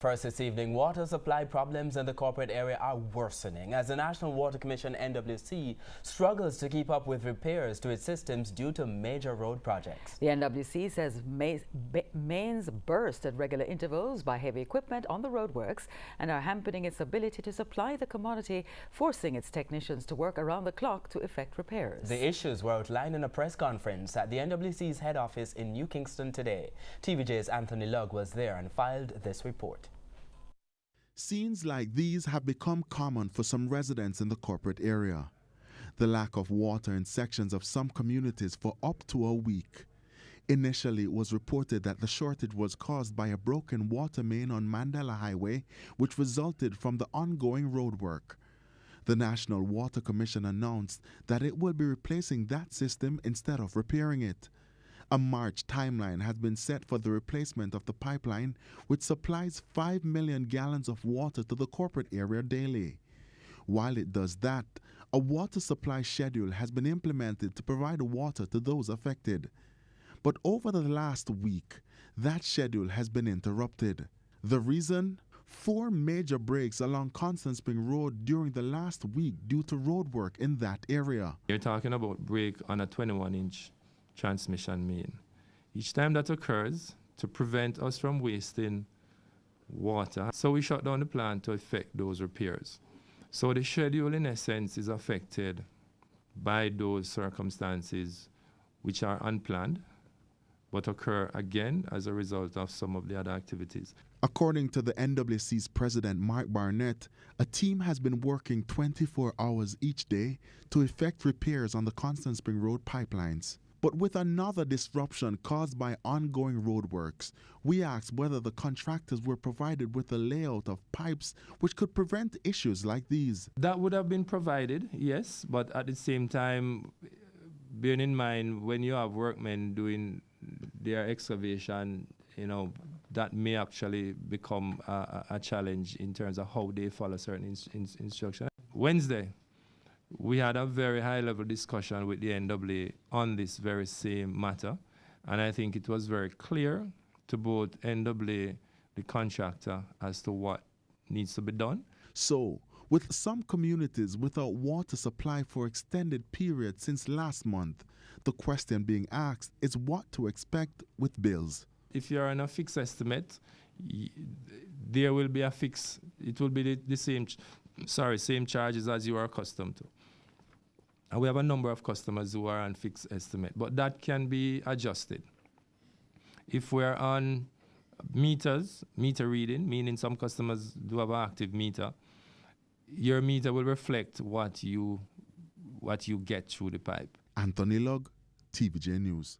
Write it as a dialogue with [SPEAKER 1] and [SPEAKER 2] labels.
[SPEAKER 1] First this evening, water supply problems in the corporate area are worsening as the National Water Commission (NWC) struggles to keep up with repairs to its systems due to major road projects.
[SPEAKER 2] The NWC says mains burst at regular intervals by heavy equipment on the roadworks and are hampering its ability to supply the commodity, forcing its technicians to work around the clock to effect repairs.
[SPEAKER 1] The issues were outlined in a press conference at the NWC's head office in New Kingston today. TVJ's Anthony Lugg was there and filed this report.
[SPEAKER 3] Scenes like these have become common for some residents in the corporate area. The lack of water in sections of some communities for up to a week. Initially, it was reported that the shortage was caused by a broken water main on Mandela Highway, which resulted from the ongoing road work. The National Water Commission announced that it will be replacing that system instead of repairing it. A March timeline has been set for the replacement of the pipeline, which supplies 5 million gallons of water to the corporate area daily. While it does that, a water supply schedule has been implemented to provide water to those affected. But over the last week, that schedule has been interrupted. The reason? 4 major breaks along Constant Spring Road during the last week due to road work in that area.
[SPEAKER 4] You're talking about break on a 21-inch transmission main. Each time that occurs, to prevent us from wasting water, so we shut down the plant to effect those repairs. So the schedule in essence is affected by those circumstances which are unplanned but occur again as a result of some of the other activities.
[SPEAKER 3] According to the NWC's president, Mark Barnett, a team has been working 24 hours each day to effect repairs on the Constant Spring Road pipelines. But with another disruption caused by ongoing roadworks, we asked whether the contractors were provided with a layout of pipes which could prevent issues like these.
[SPEAKER 4] That would have been provided, yes, but at the same time, bearing in mind when you have workmen doing their excavation, that may actually become a challenge in terms of how they follow certain instructions. Wednesday, we had a very high-level discussion with the NWA on this very same matter, and I think it was very clear to both NWA, the contractor, as to what needs to be done.
[SPEAKER 3] So, with some communities without water supply for extended periods since last month, the question being asked is what to expect with bills.
[SPEAKER 4] If you're on a fixed estimate, there will be a fix. It will be the same charges as you are accustomed to. And we have a number of customers who are on fixed estimate, but that can be adjusted. If we're on meter reading, meaning some customers do have an active meter, your meter will reflect what you get through the pipe.
[SPEAKER 3] Anthony Lugg, TVJ News.